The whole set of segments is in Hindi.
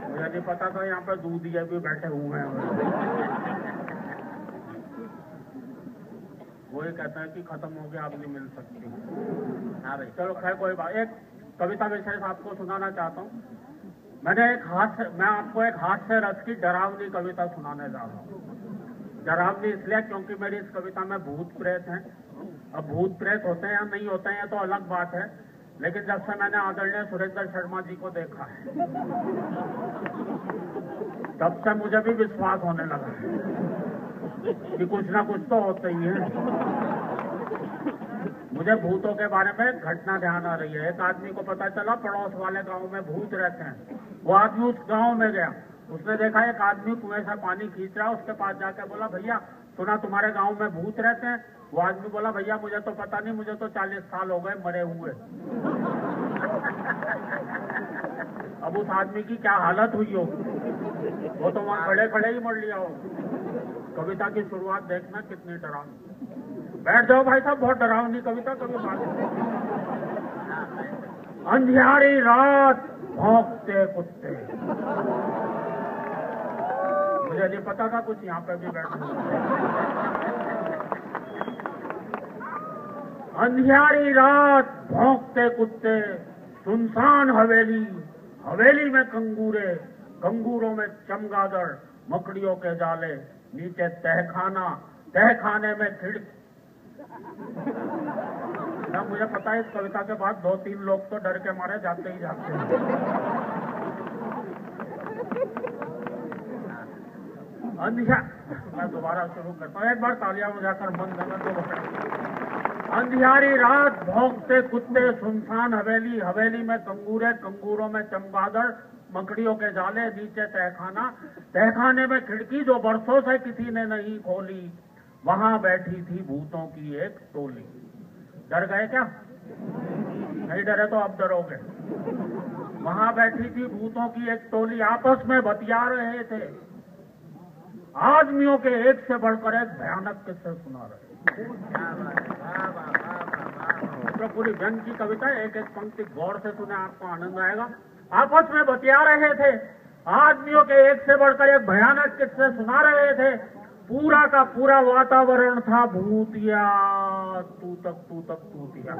मुझे नहीं पता था यहाँ पे दूधिया भी बैठे हुए हैं। वही कहते हैं कि खत्म हो गया, अब नहीं मिल सकती। हाँ भाई, चलो खैर कोई बात। एक कविता विशेष आपको सुनाना चाहता हूँ। मैं आपको एक हास्य रस की डरावनी कविता सुनाने जा रहा हूँ। डरावनी इसलिए क्योंकि मेरी इस कविता में भूत प्रेत हैं। अब भूत प्रेत होते हैं या नहीं होते हैं तो अलग बात है, लेकिन जब से मैंने आदरणीय सुरेंद्र शर्मा जी को देखा है तब से मुझे भी विश्वास होने लगा कि कुछ ना कुछ तो होता ही है। मुझे भूतों के बारे में घटना ध्यान आ रही है। एक आदमी को पता चला पड़ोस वाले गांव में भूत रहते हैं। वो आदमी उस गांव में गया, उसने देखा एक आदमी कुएं से पानी खींच रहा। उसके पास जाकर बोला, भैया सुना तुम्हारे गांव में भूत रहते हैं? वो आदमी बोला, भैया मुझे तो पता नहीं, मुझे तो 40 साल हो गए मरे हुए। अब उस आदमी की क्या हालत हुई हो, वो तो वहां खड़े खड़े ही मर लिया हो। कविता की शुरुआत देखना कितनी डरावनी। बैठ जाओ भाई साहब, बहुत डरावनी कविता। कभी बात अंधियारी रात भौंकते कुत्ते। मुझे नहीं पता था कुछ यहाँ पे भी बैठे। अंधियारी रात भौंकते कुत्ते, सुनसान हवेली, हवेली में कंगूरे, कंगूरों में चमगादड़, मकड़ियों के जाले, नीचे तहखाना, तहखाने में खिड़की। मुझे पता है इस कविता के बाद 2-3 लोग तो डर के मारे जाते ही जाते हैं। मैं दोबारा शुरू करता हूँ, एक बार तालियां बजाकर मन लगा तो। अंधियारी रात भौंकते कुत्ते, सुनसान हवेली, हवेली में कंगूरे, कंगूरों में चमगादड़, मकड़ियों के जाले, नीचे तहखाना, तहखाने में खिड़की जो बरसों से किसी ने नहीं खोली, वहां बैठी थी भूतों की एक टोली। डर गए क्या? नहीं डरे तो अब डरोगे। वहां बैठी थी भूतों की एक टोली, आपस में बतिया रहे थे। आदमियों के एक से बढ़कर एक भयानक किस्से सुना रहे। तो पूरी जन की कविता, एक एक पंक्ति गौर से सुने, आपको आनंद आएगा। आपस में बतिया रहे थे, आदमियों के एक से बढ़कर एक भयानक किस्से सुना रहे थे। पूरा का पूरा वातावरण था भूतिया, तू तक भूतिया।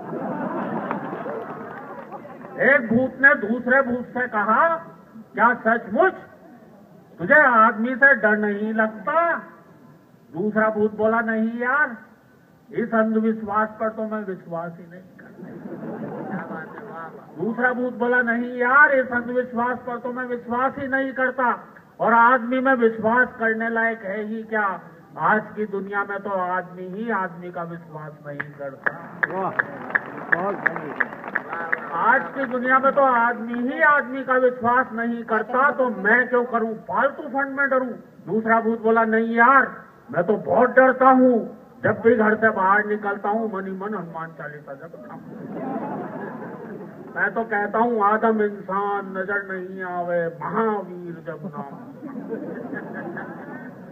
एक भूत ने दूसरे भूत से कहा, क्या सचमुच तुझे आदमी से डर नहीं लगता? दूसरा भूत बोला, नहीं यार, इस अंधविश्वास पर तो मैं विश्वास ही नहीं करता। दूसरा भूत बोला, नहीं यार, इस अंधविश्वास पर तो मैं विश्वास ही नहीं करता। और आदमी में विश्वास करने लायक है ही क्या? आज की दुनिया में तो आदमी ही आदमी का विश्वास नहीं करता। आज की दुनिया में तो आदमी ही आदमी का विश्वास नहीं करता, तो मैं क्यों करूं फालतू फंड में डरूं? दूसरा भूत बोला, नहीं यार, मैं तो बहुत डरता हूं। जब भी घर से बाहर निकलता हूं मन ही मन हनुमान चालीसा जपता हूं। मैं तो कहता हूं आदम इंसान नजर नहीं आवे, महावीर जब नाम।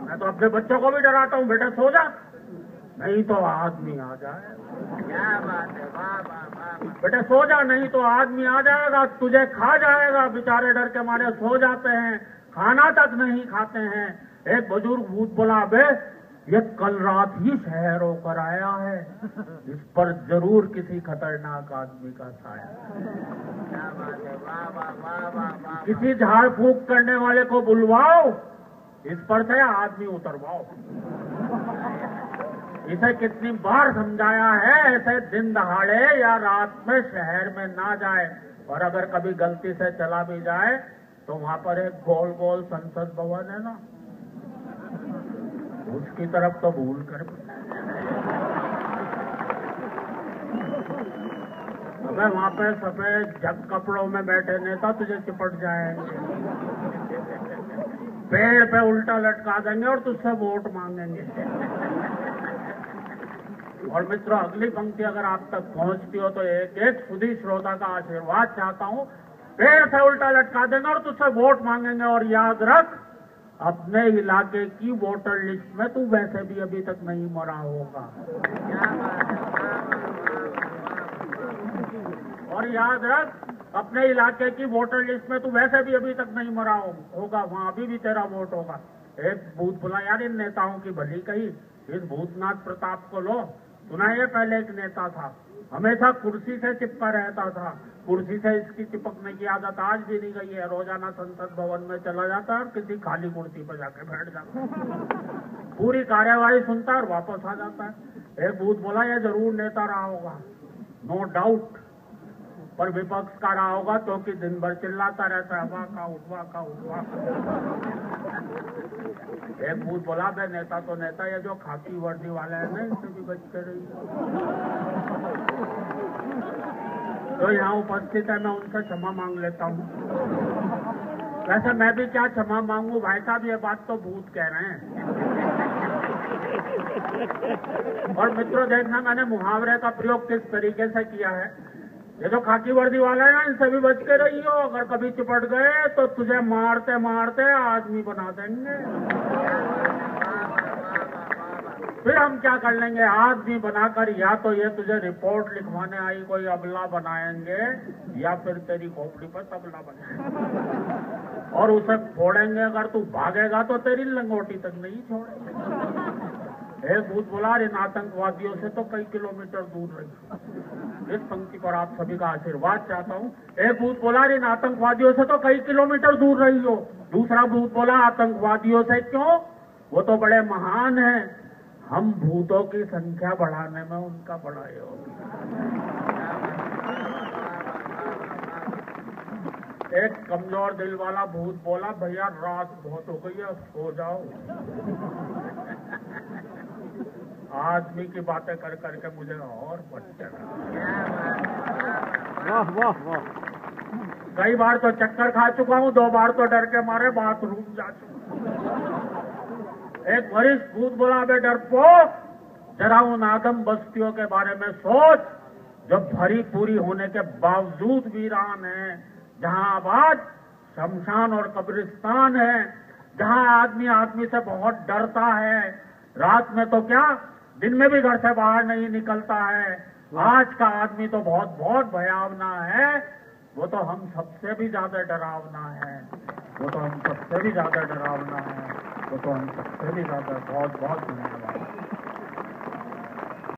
मैं तो अपने बच्चों को भी डराता हूं, बेटा सो जा, नहीं तो आदमी आ जाए। क्या बात है, वाह वाह वाह। बेटा सो जा, नहीं तो आदमी आ जाएगा, तुझे खा जाएगा। बेचारे डर के मारे सो जाते हैं, खाना तक नहीं खाते हैं। एक बुजुर्ग भूत बोला, बे ये कल रात ही शहर होकर आया है, इस पर जरूर किसी खतरनाक आदमी का साया। क्या बात है, वाह वाह वाह वाह। किसी झाड़ फूंक करने वाले को बुलवाओ, इस पर से आदमी उतरवाओ। इसे कितनी बार समझाया है, ऐसे दिन दहाड़े या रात में शहर में ना जाए, और अगर कभी गलती से चला भी जाए तो वहां पर एक गोल गोल संसद भवन है ना, उसकी तरफ तो भूल कर। अबे वहां पे सफेद जग कपड़ों में बैठे नेता तुझे चिपट जाएंगे, पेड़ पे उल्टा लटका देंगे और तुझसे वोट मांगेंगे। और मित्रों, अगली पंक्ति अगर आप तक पहुंचती हो तो एक एक सुधी श्रोता का आशीर्वाद चाहता हूं। पेड़ से उल्टा लटका देंगे और तुझसे वोट मांगेंगे, और याद रख, अपने इलाके की वोटर लिस्ट में तू वैसे भी अभी तक नहीं मरा होगा। और याद रख, अपने इलाके की वोटर लिस्ट में तू वैसे भी अभी तक नहीं मरा होगा, वहां अभी भी तेरा वोट होगा। एक भूत बोला, यार इन नेताओं की भली कही, इस भूतनाथ प्रताप को लो। सुना है पहले एक नेता था, हमेशा कुर्सी से चिपका रहता था, कुर्सी से इसकी चिपकने की आदत आज भी नहीं गई है। रोजाना संसद भवन में चला जाता और किसी खाली कुर्सी पर जाके बैठ जाता, पूरी कार्यवाही सुनता और वापस आ जाता है। एक भूत बोला, ये जरूर नेता रहा होगा, नो डाउट, पर विपक्ष का रहा होगा क्योंकि दिन भर चिल्लाता रहता है, वाका उठवा। एक भूत बोला, बे नेता तो नेता, ये जो खाकी वर्दी वाले हैं ना, इससे भी बच कर रही। तो यहाँ उपस्थित है, मैं उनसे क्षमा मांग लेता हूँ। वैसे मैं भी क्या क्षमा मांगू भाई साहब, ये बात तो भूत कह रहे हैं। और मित्रों देखना, मैंने मुहावरे का प्रयोग किस तरीके से किया है। ये जो खाकी वर्दी वाला है ना, इनसे भी बच के रही हो, अगर कभी चिपट गए तो तुझे मारते मारते आदमी बना देंगे। फिर हम क्या कर लेंगे, आदमी बनाकर या तो ये तुझे रिपोर्ट लिखवाने आई कोई अबला बनाएंगे, या फिर तेरी खोपड़ी पर तबला बनाएंगे और उसे फोड़ेंगे। अगर तू भागेगा तो तेरी लंगोटी तक नहीं छोड़ेंगे। एक भूत बोला, इन आतंकवादियों से तो कई किलोमीटर दूर रही। इस पंक्ति पर आप सभी का आशीर्वाद चाहता हूँ। एक भूत बोला, इन आतंकवादियों से तो कई किलोमीटर दूर रही हो। दूसरा भूत बोला, आतंकवादियों से क्यों, वो तो बड़े महान हैं, हम भूतों की संख्या बढ़ाने में उनका बड़ा योग। एक कमजोर दिल वाला भूत बोला, भैया रात बहुत हो गई है, सो जाओ। आदमी की बातें कर करके मुझे और बच्चे, वाह वाह वाह। कई बार तो चक्कर खा चुका हूँ, 2 बार तो डर के मारे बाथरूम जा चुका। एक वरिष्ठ भूत बोला, बे डरपोक, जरा उन आदम बस्तियों के बारे में सोच जो भरी पूरी होने के बावजूद वीरान है, जहां आबाद शमशान और कब्रिस्तान है, जहां आदमी आदमी से बहुत डरता है, रात में तो क्या दिन में भी घर से बाहर नहीं निकलता है। आज का आदमी तो बहुत बहुत भयावना है, वो तो हम सबसे भी ज्यादा डरावना है, वो तो हम सबसे भी ज्यादा डरावना है, वो तो हम सबसे भी ज्यादा। बहुत बहुत धन्यवाद।